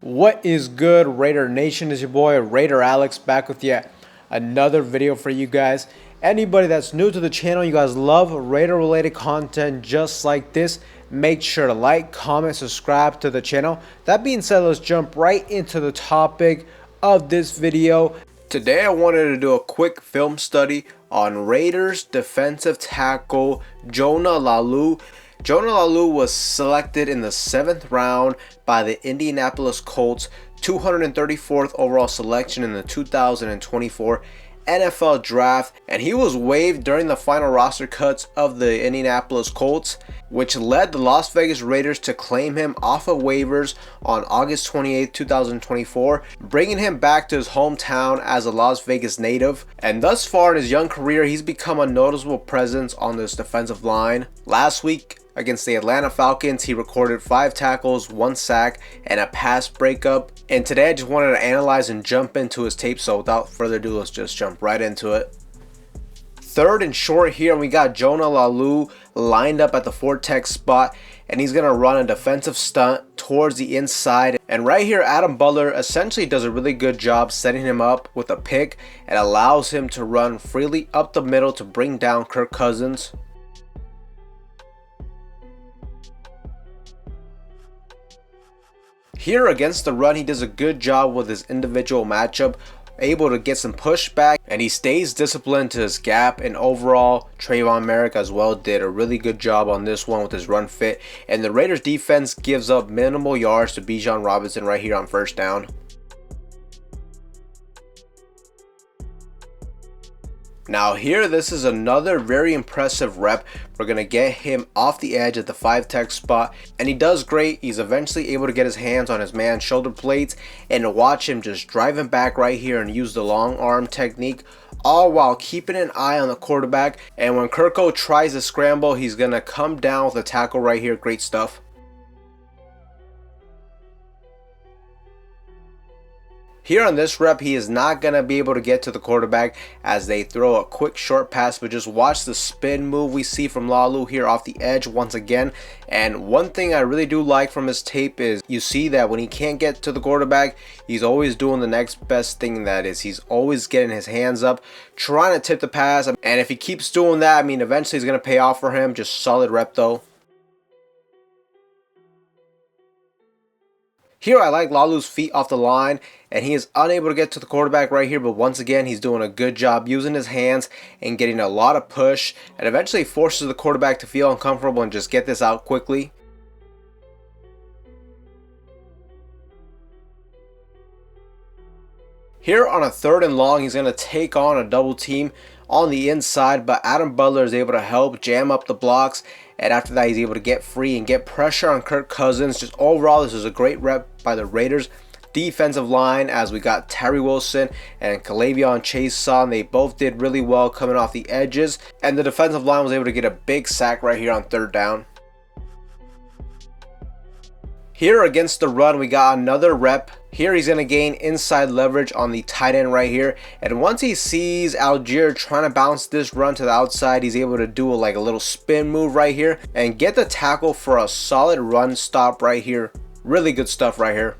What is good, Raider Nation? Is your boy Raider Alex back with yet another video for you guys. Anybody that's new to the channel, you guys love Raider related content just like this, make sure to like, comment, subscribe to the channel. That being said, let's jump right into the topic of this video. Today I wanted to do a quick film study on Raiders defensive tackle Jonah Laulu. Jonah Laulu was selected in the 7th round by the Indianapolis Colts, 234th overall selection in the 2024 NFL Draft, and he was waived during the final roster cuts of the Indianapolis Colts, which led the Las Vegas Raiders to claim him off of waivers on August 28, 2024, bringing him back to his hometown as a Las Vegas native. And thus far in his young career, he's become a noticeable presence on this defensive line. Last week, against the Atlanta Falcons, he recorded 5 tackles, 1 sack, and a pass breakup. And today I just wanted to analyze and jump into his tape, so without further ado, let's just jump right into it. Third and short here, and we got Jonah Laulu lined up at the 4-tech spot, and he's going to run a defensive stunt towards the inside. And right here, Adam Butler essentially does a really good job setting him up with a pick and allows him to run freely up the middle to bring down Kirk Cousins. Here against the run, he does a good job with his individual matchup, able to get some pushback, and he stays disciplined to his gap. And overall, Trayvon Merrick as well did a really good job on this one with his run fit. And the Raiders defense gives up minimal yards to Bijan Robinson right here on first down. Now here, this is another very impressive rep. We're going to get him off the edge at the 5-tech spot, and he does great. He's eventually able to get his hands on his man's shoulder blades and watch him just drive him back right here and use the long arm technique, all while keeping an eye on the quarterback. And when Kirko tries to scramble, he's going to come down with a tackle right here. Great stuff. Here on this rep, he is not going to be able to get to the quarterback as they throw a quick short pass, but just watch the spin move we see from Laulu here off the edge once again. And one thing I really do like from his tape is you see that when he can't get to the quarterback, he's always doing the next best thing, that is he's always getting his hands up, trying to tip the pass. And if he keeps doing that, I mean, eventually it's going to pay off for him. Just solid rep though. Here I like Laulu's feet off the line, and he is unable to get to the quarterback right here, but once again he's doing a good job using his hands and getting a lot of push, and eventually forces the quarterback to feel uncomfortable and just get this out quickly. Here on a 3rd and long, he's going to take on a double team on the inside, but Adam Butler is able to help jam up the blocks, and after that he's able to get free and get pressure on Kirk Cousins. Just overall, this is a great rep by the Raiders defensive line, as we got Tyree Wilson and K'Lavon Chaisson. They both did really well coming off the edges, and the defensive line was able to get a big sack right here on 3rd down. Here against the run, we got another rep. Here he's going to gain inside leverage on the tight end right here. And once he sees Algier trying to bounce this run to the outside, he's able to do a little spin move right here and get the tackle for a solid run stop right here. Really good stuff right here.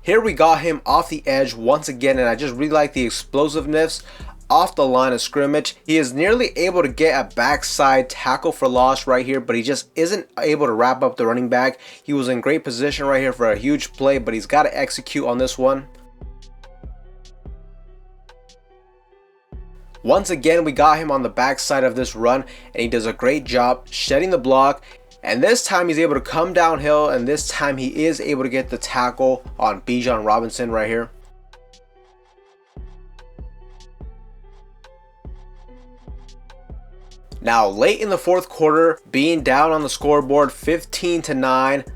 Here we got him off the edge once again, and I just really like the explosiveness off the line of scrimmage. He is nearly able to get a backside tackle for loss right here, but he just isn't able to wrap up the running back. He was in great position right here for a huge play, but he's got to execute on this one. Once again, we got him on the backside of this run, and he does a great job shedding the block. And this time he's able to come downhill, and this time he is able to get the tackle on Bijan Robinson right here. Now late in the 4th quarter, being down on the scoreboard 15-9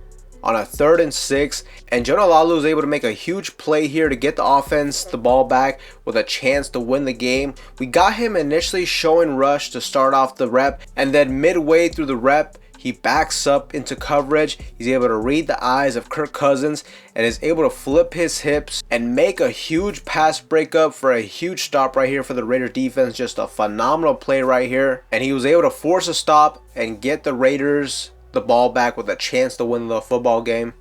on a 3rd and 6, and Jonah Laulu is able to make a huge play here to get the offense the ball back with a chance to win the game. We got him initially showing rush to start off the rep, and then midway through the rep, He backs up into coverage. He's able to read the eyes of Kirk Cousins and is able to flip his hips and make a huge pass breakup for a huge stop right here for the Raiders defense. Just a phenomenal play right here. And he was able to force a stop and get the Raiders the ball back with a chance to win the football game.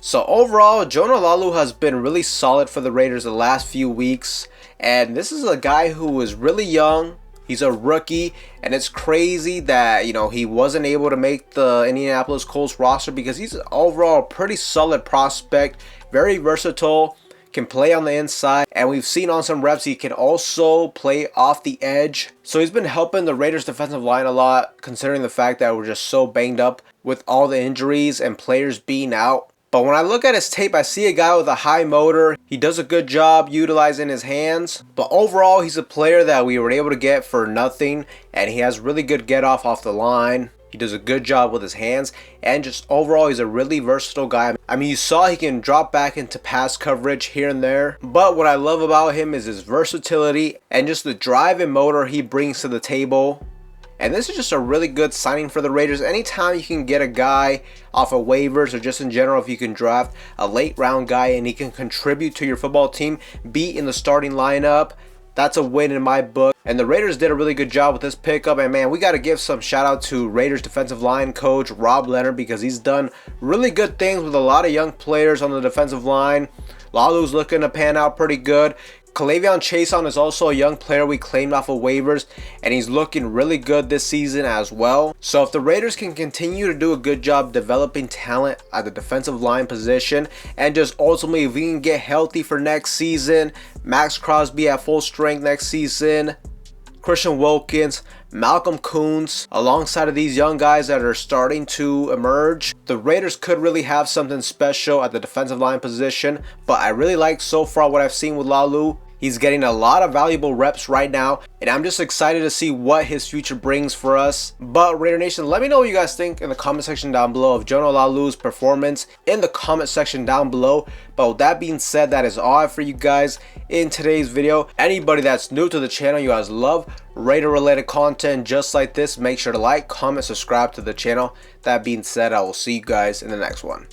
So overall, Jonah Laulu has been really solid for the Raiders the last few weeks. And this is a guy who is really young. He's a rookie, and it's crazy that, he wasn't able to make the Indianapolis Colts roster because he's overall a pretty solid prospect, very versatile, can play on the inside, and we've seen on some reps he can also play off the edge. So he's been helping the Raiders defensive line a lot, considering the fact that we're just so banged up with all the injuries and players being out. But when I look at his tape, I see a guy with a high motor. He does a good job utilizing his hands. But overall, he's a player that we were able to get for nothing. And he has really good get off the line. He does a good job with his hands. And just overall, he's a really versatile guy. I mean, you saw he can drop back into pass coverage here and there. But what I love about him is his versatility and just the drive and motor he brings to the table. And this is just a really good signing for the Raiders. Anytime you can get a guy off of waivers or just in general, if you can draft a late round guy and he can contribute to your football team, be in the starting lineup, that's a win in my book. And the Raiders did a really good job with this pickup. And man, we got to give some shout out to Raiders defensive line coach Rob Leonard, because he's done really good things with a lot of young players on the defensive line. Lalu's looking to pan out pretty good. K'Lavon Chaisson is also a young player we claimed off of waivers, and he's looking really good this season as well. So if the Raiders can continue to do a good job developing talent at the defensive line position, and just ultimately if we can get healthy for next season, Max Crosby at full strength next season, Christian Wilkins, Malcolm Koonce, alongside of these young guys that are starting to emerge, the Raiders could really have something special at the defensive line position. But I really like so far what I've seen with Laulu. He's getting a lot of valuable reps right now, and I'm just excited to see what his future brings for us. But Raider Nation, let me know what you guys think in the comment section down below of Jonah Laulu's performance in the comment section down below. But with that being said, that is all I have for you guys in today's video. Anybody that's new to the channel, you guys love Raider related content just like this, make sure to like, comment, subscribe to the channel. That being said, I will see you guys in the next one.